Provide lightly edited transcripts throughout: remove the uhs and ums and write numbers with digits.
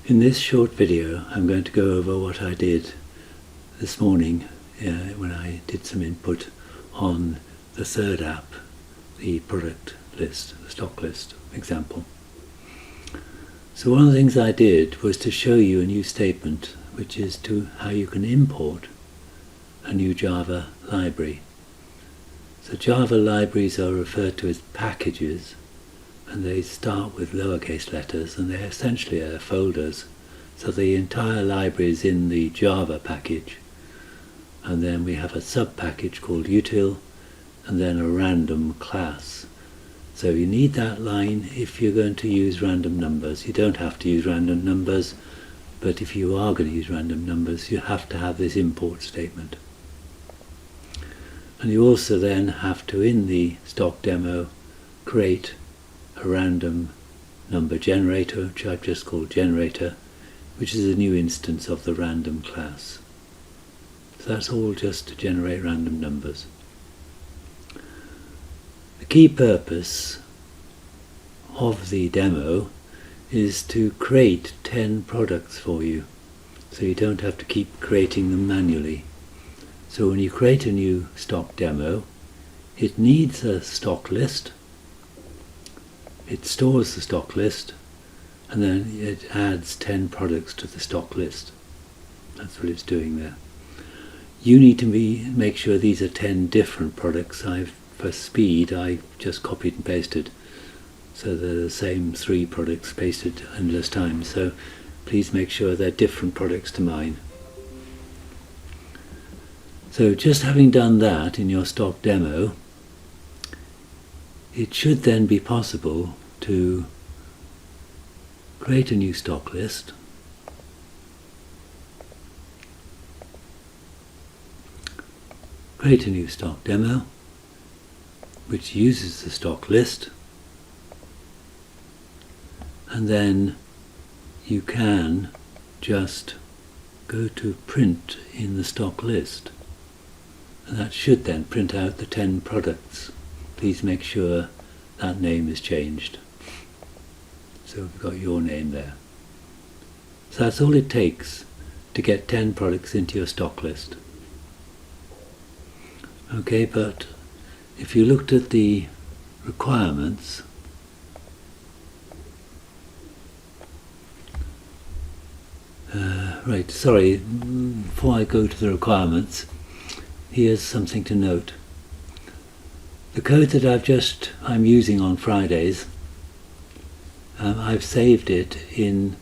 In this short video I'm going to go over what I did this morning when I did some input on the third app, the product list, the stock list example. So one of the things I did was to show you a new statement, which is to how you can import a new Java library. So Java libraries are referred to as packages, and they start with lowercase letters, and they're essentially folders. So the entire library is in the Java package, and then we have a sub-package called util, and then a random class. So you need that line if you're going to use random numbers. You don't have to use random numbers, but if you are going to use random numbers, you have to have this import statement. And you also then have to, in the stock demo, create a random number generator, which I've just called generator, which is a new instance of the random class. So that's all just to generate random numbers. The key purpose of the demo is to create 10 products for you, so you don't have to keep creating them manually. So when you create a new stock demo, it needs a stock list, it stores the stock list, and then it adds 10 products to the stock list. That's what it's doing there. You need to make sure these are 10 different products. For speed, I just copied and pasted, so they're the same 3 products pasted endless times. So please make sure they're different products to mine. So just having done that in your stock demo, it should then be possible to create a new stock list, create a new stock demo which uses the stock list, and then you can just go to print in the stock list, and that should then print out the 10 products. Please make sure that name is changed. So we've got your name there. So that's all it takes to get 10 products into your stock list. Okay, but if you looked at the requirements, before I go to the requirements, here's something to note. The code that I'm using on Fridays, I've saved it in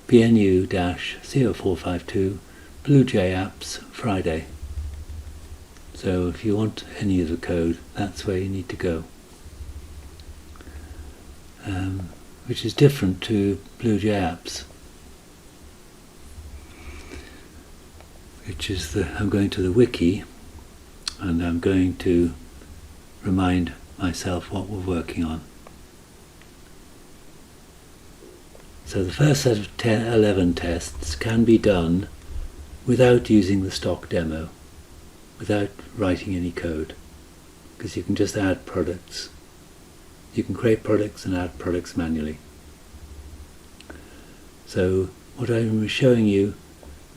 PNU-CO452 BlueJ Apps Friday. So if you want any of the code, that's where you need to go. Which is different to BlueJ Apps, which is I'm going to the wiki, and I'm going to remind myself what we're working on. So the first set of 11 tests can be done without using the stock demo, without writing any code, because you can just add products. You can create products and add products manually. So what I was showing you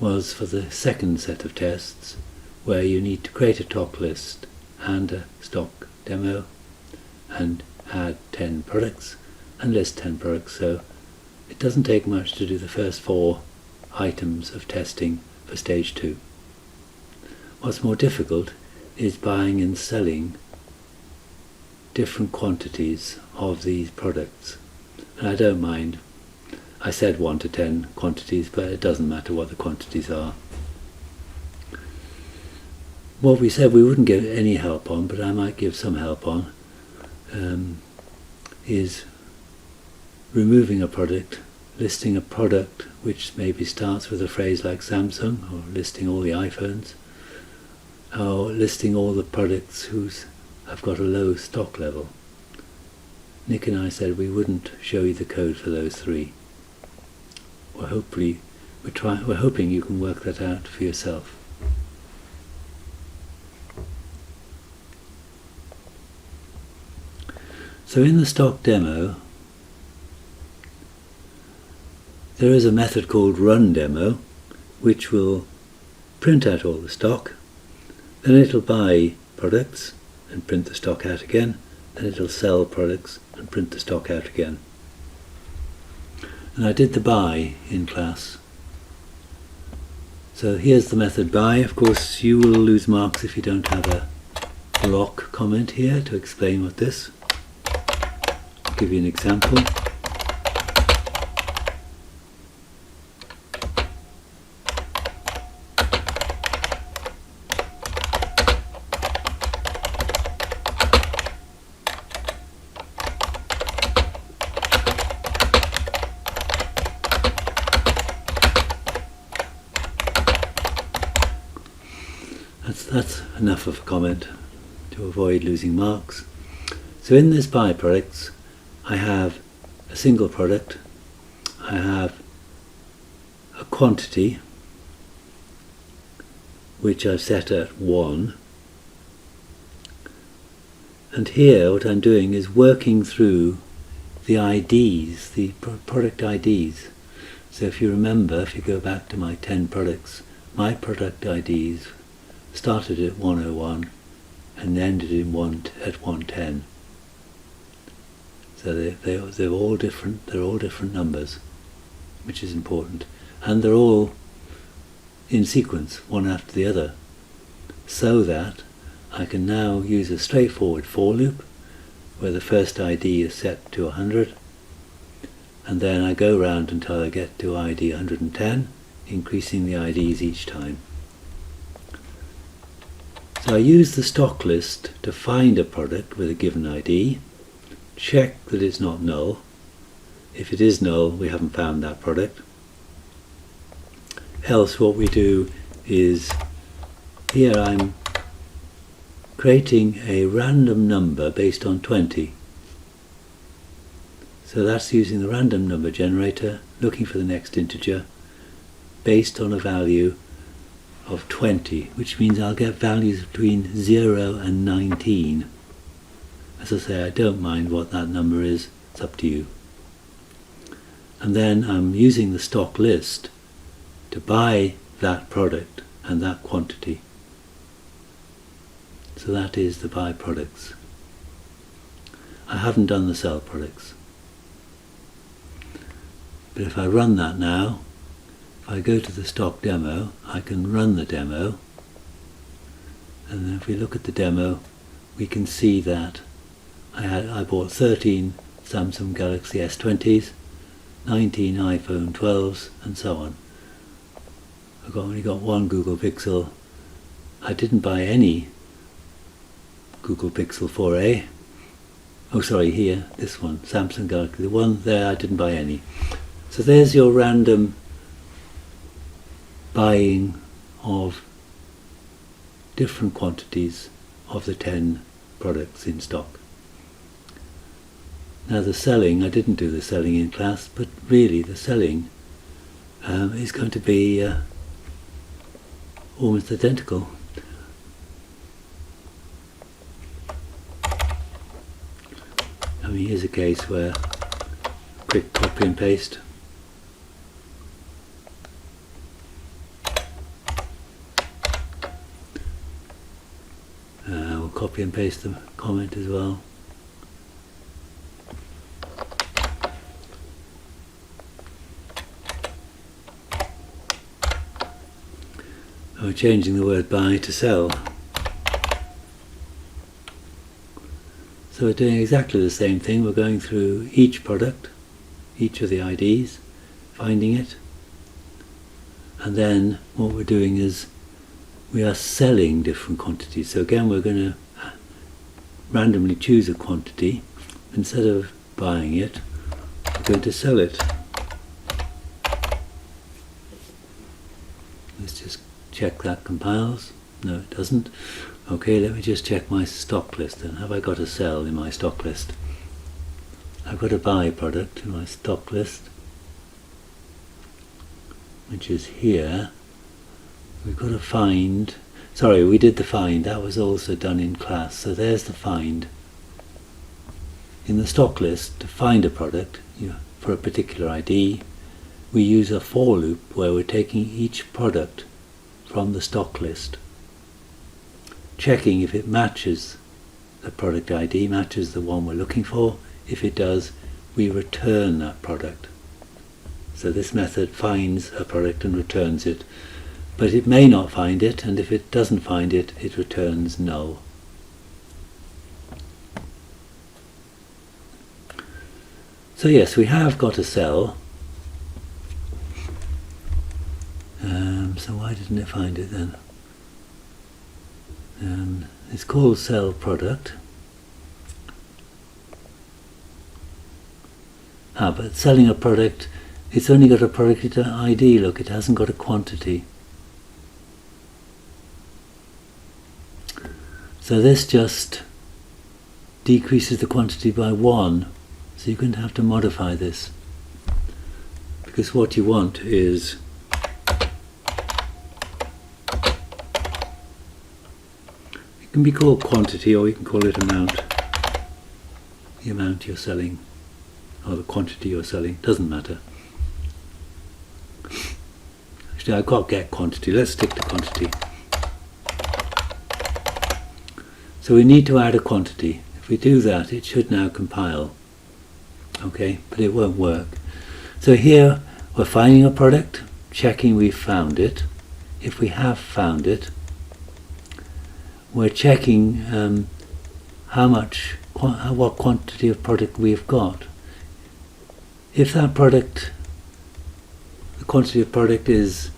was for the second set of tests, where you need to create a stock list and a stock demo and add 10 products and list 10 products. So it doesn't take much to do the first 4 items of testing for stage 2. What's more difficult is buying and selling different quantities of these products. And I don't mind. I said 1 to 10 quantities, but it doesn't matter what the quantities are. What we said we wouldn't give any help on, but I might give some help on, is removing a product, listing a product which maybe starts with a phrase like Samsung, or listing all the iPhones, or listing all the products whose have got a low stock level. Nick and I said we wouldn't show you the code for those 3. We're hoping you can work that out for yourself. So in the stock demo, there is a method called run demo, which will print out all the stock, then it'll buy products and print the stock out again, then it'll sell products and print the stock out again. And I did the buy in class. So here's the method buy. Of course you will lose marks if you don't have a block comment here to explain what this. I'll give you an example. That's enough of a comment to avoid losing marks. So in this buy products, I have a single product, I have a quantity which I've set at 1, and here what I'm doing is working through the IDs, the product IDs. So if you remember, if you go back to my 10 products, my product IDs started at 101 and ended at 110. So they're all different. They're all different numbers, which is important, and they're all in sequence, one after the other, so that I can now use a straightforward for loop where the first ID is set to 100, and then I go round until I get to ID 110, increasing the IDs each time. So I use the stock list to find a product with a given ID, check that it's not null. If it is null, we haven't found that product. Else what we do is, here I'm creating a random number based on 20. So that's using the random number generator, looking for the next integer, based on a value of 20, which means I'll get values between 0 and 19. As I say, I don't mind what that number is, it's up to you. And then I'm using the stock list to buy that product and that quantity. So that is the buy products. I haven't done the sell products. But if I run that now, if I go to the stock demo, I can run the demo, and then if we look at the demo, we can see that I bought 13 Samsung Galaxy S20s, 19 iPhone 12s, and so on. I've only got one Google Pixel. I didn't buy any Google Pixel 4a. Oh sorry, here, this one, Samsung Galaxy. The one there I didn't buy any. So there's your random buying of different quantities of the 10 products in stock. Now the selling, I didn't do the selling in class, but really the selling is going to be almost identical. I mean, here's a case where quick copy and paste. We'll copy and paste the comment as well. We're changing the word buy to sell. So we're doing exactly the same thing. We're going through each product, each of the IDs, finding it, and then what we're doing is we are selling different quantities. So again, we're going to randomly choose a quantity. Instead of buying it, we're going to sell it. Let's just check that compiles. No, it doesn't. Okay, let me just check my stock list then. Have I got a sell in my stock list? I've got a buy product in my stock list, which is here. We've got to find, sorry, we did the find, that was also done in class. So there's the find. In the stock list, to find a product for a particular ID, we use a for loop where we're taking each product from the stock list, checking if it matches the product ID, matches the one we're looking for. If it does, we return that product. So this method finds a product and returns it, but it may not find it, and if it doesn't find it, it returns null. So yes, we have got a cell. So why didn't it find it then? It's called cell product. But selling a product, it's only got a product ID, look, it hasn't got a quantity. So this just decreases the quantity by 1. So you're going to have to modify this, because what you want is it can be called quantity, or you can call it amount. The amount you're selling, or the quantity you're selling, doesn't matter. Actually, I've got get quantity. Let's stick to quantity. So we need to add a quantity. If we do that, it should now compile. Okay, but it won't work. So here we're finding a product, checking we've found it. If we have found it, we're checking what quantity of product we've got. If that product, the quantity of product is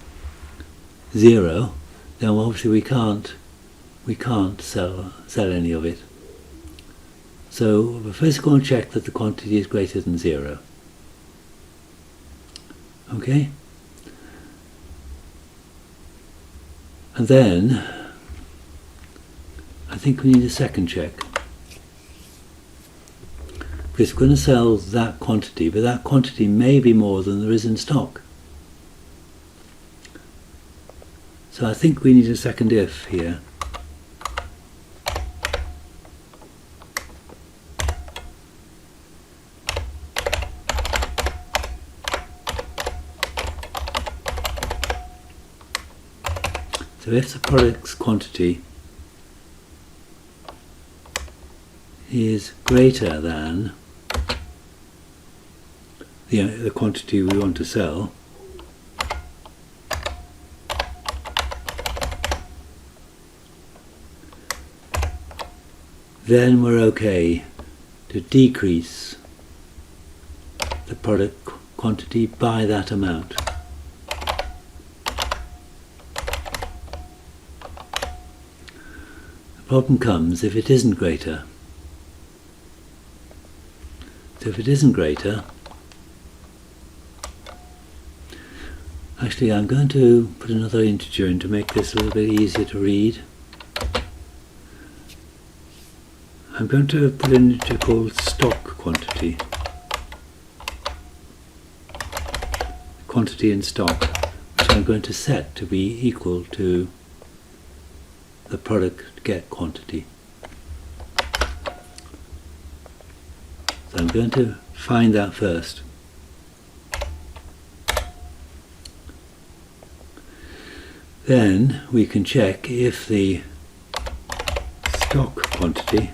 0, then obviously we can't sell any of it. So we're first going to check that the quantity is greater than 0. Okay? And then I think we need a second check. Because we're going to sell that quantity, but that quantity may be more than there is in stock. So I think we need a second if here. So if the product's quantity is greater than the quantity we want to sell, then we're okay to decrease the product quantity by that amount. The problem comes if it isn't greater. So if it isn't greater, actually I'm going to put another integer in to make this a little bit easier to read. I'm going to put an integer called stock quantity. Quantity in stock, which I'm going to set to be equal to the product get quantity. So I'm going to find that first. Then we can check if the stock quantity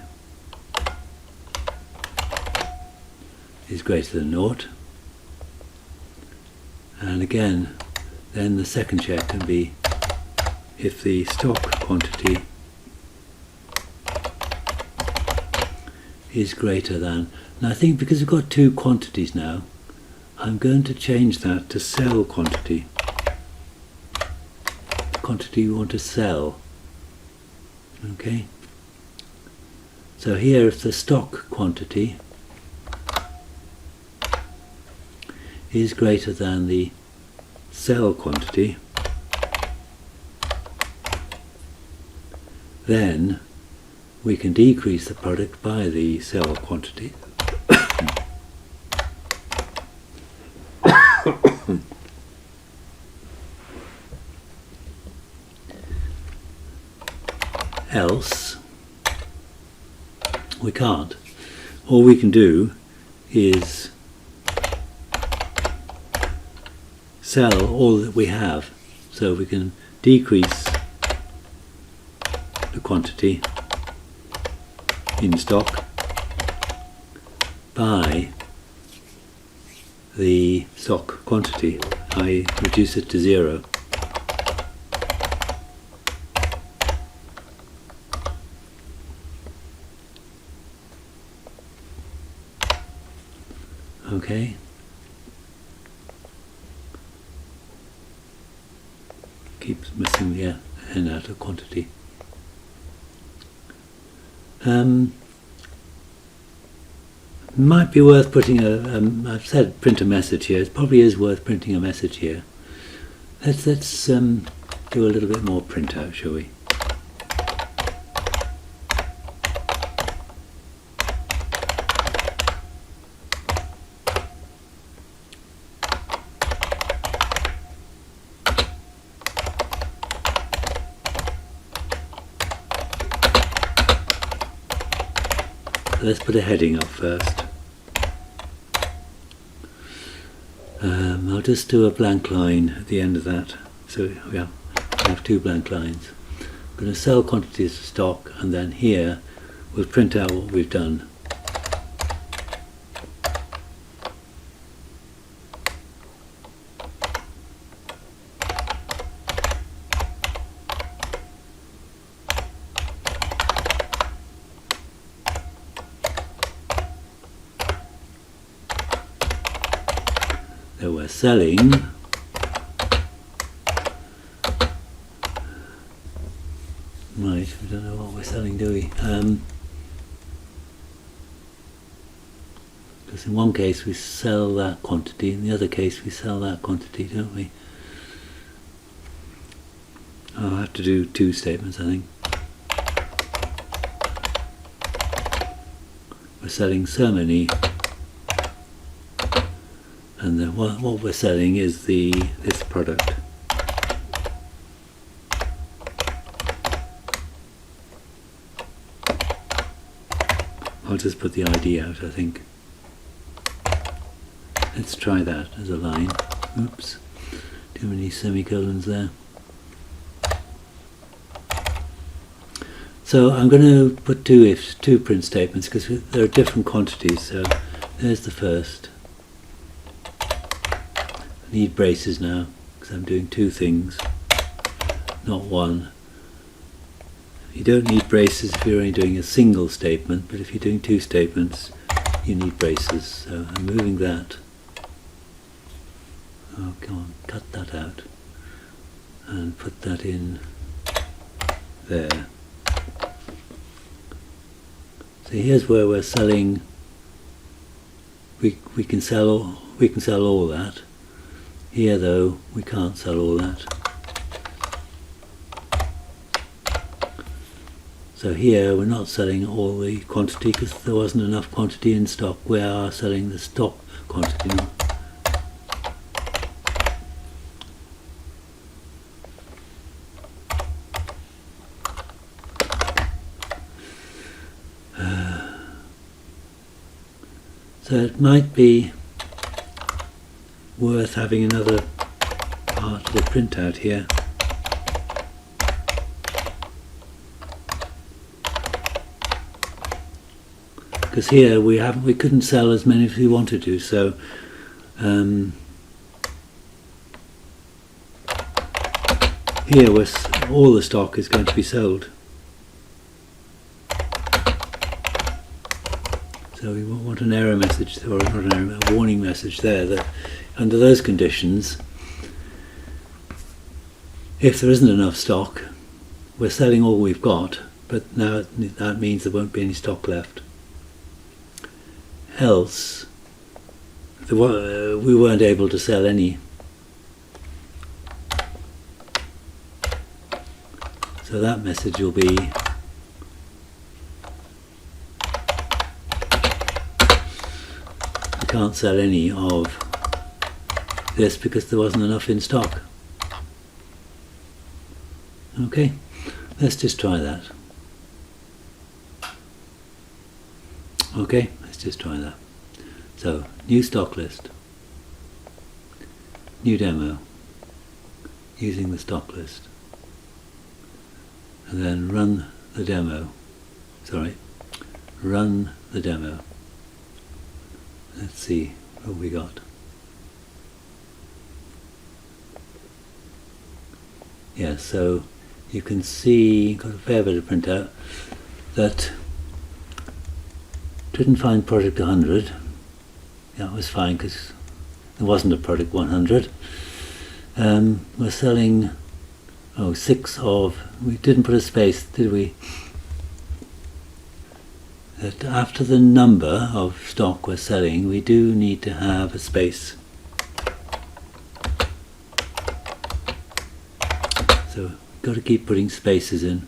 is greater than 0. And again, then the second check can be if the stock quantity is greater than. And I think because we've got two quantities now, I'm going to change that to sell quantity. The quantity you want to sell. Okay? So here, if the stock quantity is greater than the sell quantity, then we can decrease the product by the sell quantity. Else we can't. All we can do is sell all that we have. So we can decrease the quantity in stock by the stock quantity. I reduce it to 0. Okay. Keeps missing the n out of quantity. Might be worth putting I've said print a message here. It probably is worth printing a message here. Let's do a little bit more printout, shall we? Let's put a heading up first. I'll just do a blank line at the end of that. So yeah, I have 2 blank lines. I'm going to sell quantities of stock, and then here we'll print out what we've done. That we're selling right, we don't know what we're selling, do we? Because in one case we sell that quantity, in the other case we sell that quantity, don't we? I'll have to do 2 statements, I think. We're selling so many, and then what we're selling is this product. I'll just put the ID out, I think. Let's try that as a line. Oops, too many semicolons there. So I'm going to put 2 print statements because there are different quantities. So there's the first. I need braces now because I'm doing 2 things, not 1. You don't need braces if you're only doing a single statement, but if you're doing 2 statements, you need braces. So I'm moving that. Oh, come on, cut that out and put that in there. So here's where we're selling. We can sell all that. Here though, we can't sell all that. So here we're not selling all the quantity because there wasn't enough quantity in stock. We are selling the stock quantity now. So it might be worth having another part of the printout here. Because here we couldn't sell as many as we wanted to, so here all the stock is going to be sold. So we want an error message, or not an error, a warning message there that under those conditions, if there isn't enough stock, we're selling all we've got, but now that means there won't be any stock left. Else, we weren't able to sell any. So that message will be we can't sell any of this because there wasn't enough in stock. Okay, let's just try that. Okay, let's just try that. So, new stock list. new demo using the stock list, and then run the demo. Run the demo. Let's see what we got. Yeah, so you can see, got a fair bit of printout, that didn't find product 100. That was fine because there wasn't a product 100. We're selling 6 of, we didn't put a space, did we? That after the number of stock we're selling, we do need to have a space. So we've got to keep putting spaces in.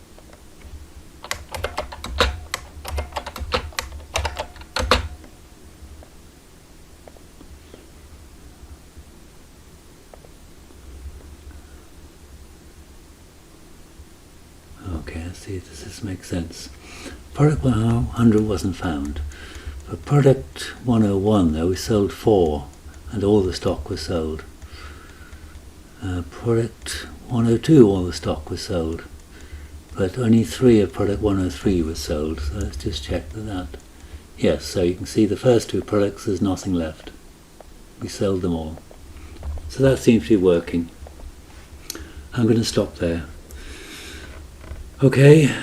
Okay, let's see, does this make sense? Product 100 wasn't found. For product 101 though, we sold 4 and all the stock was sold. Product 102, all the stock was sold, but only 3 of product 103 was sold, so let's just check that. Yes, so you can see the first 2 products, there's nothing left. We sold them all. So that seems to be working. I'm going to stop there. Okay.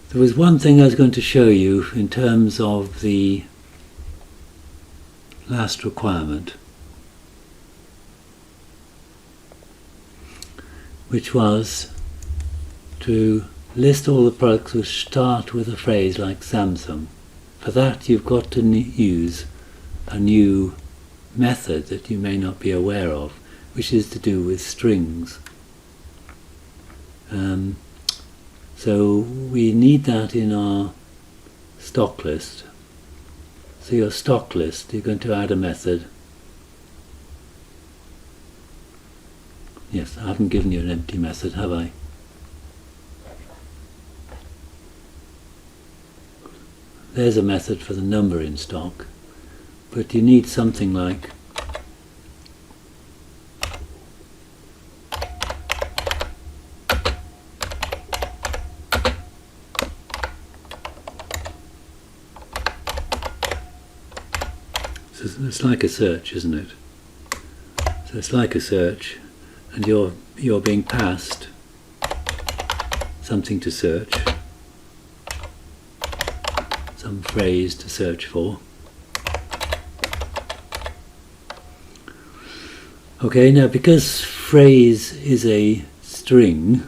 There was one thing I was going to show you in terms of the last requirement, which was to list all the products which start with a phrase like Samsung. For that you've got to use a new method that you may not be aware of, which is to do with strings. So we need that in our stock list. So your stock list, you're going to add a method. Yes, I haven't given you an empty method, have I? There's a method for the number in stock, but you need something like it's like a search, isn't it? So it's like a search, and you're being passed something to search, some phrase to search for. Okay, now because phrase is a string,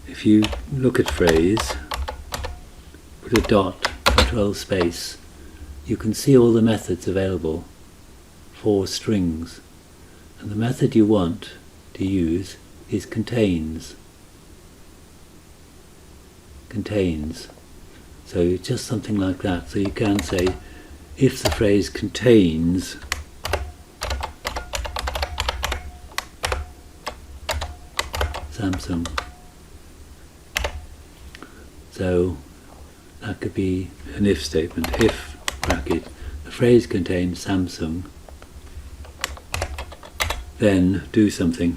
if you look at phrase, put a dot, control space, you can see all the methods available for strings, and the method you want to use is contains. So it's just something like that. So you can say, if the phrase contains Samsung, so that could be an if statement. If bracket, the phrase contains Samsung, then do something.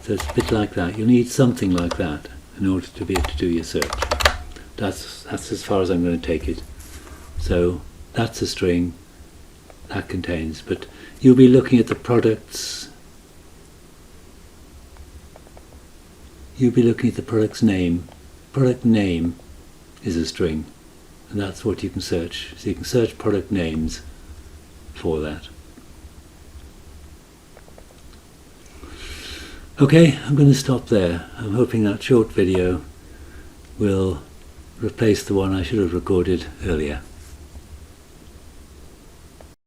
So it's a bit like that. You'll need something like that in order to be able to do your search. That's as far as I'm going to take it. So that's a string that contains, but you'll be looking at the products. You'll be looking at the product's name. Product name is a string, and that's what you can search. So you can search product names for that. Okay, I'm going to stop there. I'm hoping that short video will replace the one I should have recorded earlier.